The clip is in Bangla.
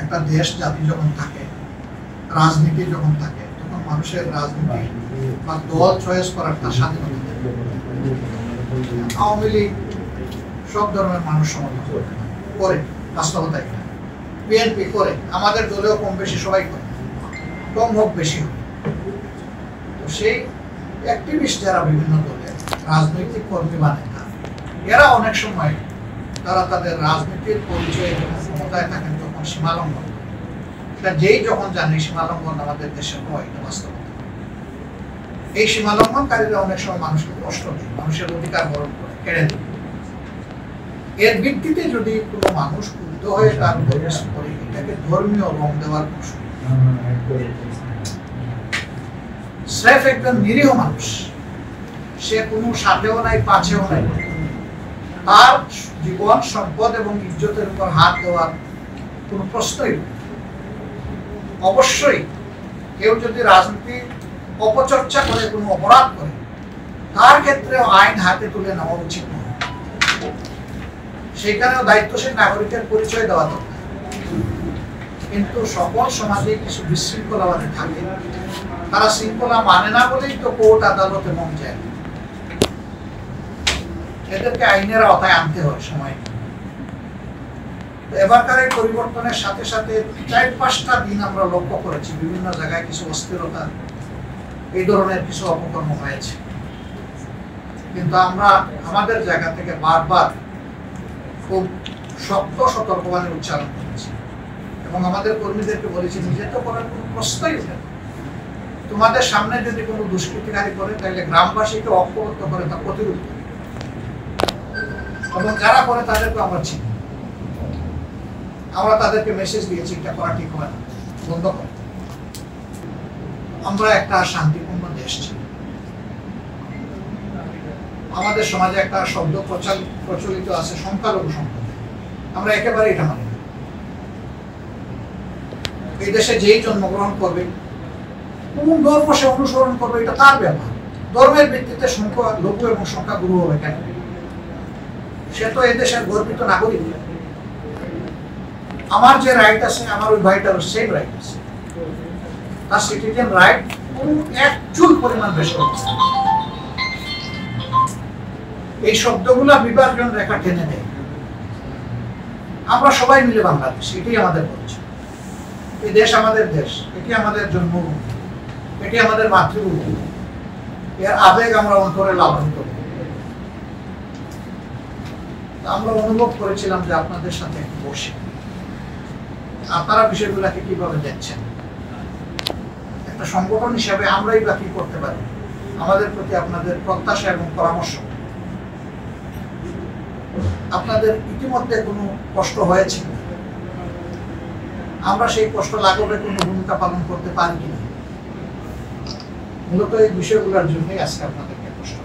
একটা দেশ জাতি যখন থাকে, রাজনীতি যখন থাকে, তখন মানুষের রাজনীতি বা দল চয়েস করার তার স্বাধীনতা থাকে। আওয়ামী লীগ সব ধরনের মানুষ সমর্থন করে, বাস্তবতা এটা। বিএনপি করে, আমাদের দলেও কম বেশি সবাই করে, কম হোক বেশি হোক। তো সেই অ্যাক্টিভিস্ট যারা বিভিন্ন দলের রাজনৈতিক কর্মী বা নেতা, এরা অনেক সময় তারা তাদের রাজনীতির পরিচয়ে যখন ক্ষমতায় থাকেন তখন সীমালঙ্ঘন, যেই যখন জানে সীমালঙ্ঘন আমাদের দেশে হয়, এটা বাস্তবতা। এই সীমালঙ্ঘনকারীরা অনেক সময় মানুষকে কষ্ট দেয়, মানুষের অধিকার হরণ করে, কেড়ে দেয়। এর ভিত্তিতে যদি কোনো মানুষ ক্ষুব্ধ হয়ে তার প্রবেশ করে, এটাকে ধর্মীয় রং দেওয়ার প্রশ্ন। স্রেফ একজন নিরীহ মানুষ, সে কোনো সাথেও নাই, পাছেও নাই, তার জীবন, সম্পদ এবং ইজ্জতের উপর হাত দেওয়ার কোনো প্রশ্নই নেই। অবশ্যই কেউ যদি রাজনীতি অপচর্চা করে, কোনো অপরাধ করে, তার ক্ষেত্রেও আইন হাতে তুলে নেওয়া উচিত নয়। সেখানেও দায়িত্বশীল নাগরিকের পরিচয় দেওয়া দরকার। কিন্তু সকল সমাজে কিছু বিশৃঙ্খলাবাদী থাকে, তারা শৃঙ্খলা মানে না বলেই তো কোর্ট আদালতে মন যায়। এদেরকে আইনের আওতায় আনতে হয় সময়। এবারকার এই পরিবর্তনের সাথে সাথে ৪-৫টা দিন আমরা লক্ষ্য করেছি বিভিন্ন জায়গায় কিছু অস্থিরতা, এই ধরনের কিছু অপকর্ম হয়েছে। কিন্তু আমরা আমাদের জায়গা থেকে বারবার খুব শক্ত সতর্কবাণী উচ্চারণ করেছি এবং আমাদের কর্মীদেরকে বলেছি, নিজে তো করার কোনো প্রশ্নই ওঠে না। তোমাদের সামনে যদি কোনো দুষ্কৃতিকারী করে, তাহলে গ্রামবাসীকে ঐক্যবদ্ধ করে তা প্রতিরোধ করে, এবং যারা করে তাদেরকে আমরা চিনি। আমরা তাদেরকে মেসেজ দিয়েছি, এটা করা ঠিক হয় না, বন্ধ করে। আমরা একটা শান্তিপূর্ণ দেশ ছিল। আমাদের সমাজে একটা শব্দ প্রচলিত আছে, সংখ্যালঘু সম্প্রদায়। আমরা একেবারে এটা মানি না। এই দেশে যেই জন্মগ্রহণ করবে, কোন ধর্ম সে অনুসরণ করবে, এটা তার ব্যাপার। ধর্মের ভিত্তিতে সংখ্যালঘু এবং সংখ্যাগুরু হবে কেন? সে তো এই দেশের গর্বিত নাগরিক। আমার যে রাইট আছে, আমার ওই ভাইটারও সেম রাইট আছে। তার সিটিজেন রাইট এক চুল পরিমাণ বেশি হচ্ছে। এই শব্দগুলা বিভাজন রেখা টেনে দেয়। আমরা সবাই মিলে বাংলাদেশ, এটাই আমাদের পরিচয়। এই দেশ আমাদের দেশ, এটি আমাদের জন্মভূমি, এটি আমাদের মাতৃভূমি। এর আবেগ আমরা অন্তরে লালন করি। আমরা অনুভব করেছিলাম যে আপনাদের সাথে একটু বসে আপনারা বিষয়গুলোকে কিভাবে দেখছেন, একটা সংগঠন হিসাবে আমরাই বা কি করতে পারি, আমাদের প্রতি আপনাদের প্রত্যাশা এবং পরামর্শ। আপনাদের ইতিমধ্যে কোনো কষ্ট হয়েছে, আমরা সেই কষ্ট লাঘবে কোনো ভূমিকা পালন করতে পারি কিনা, মূলত এই বিষয়গুলোর জন্যই আজকে আপনাদেরকে প্রশ্ন।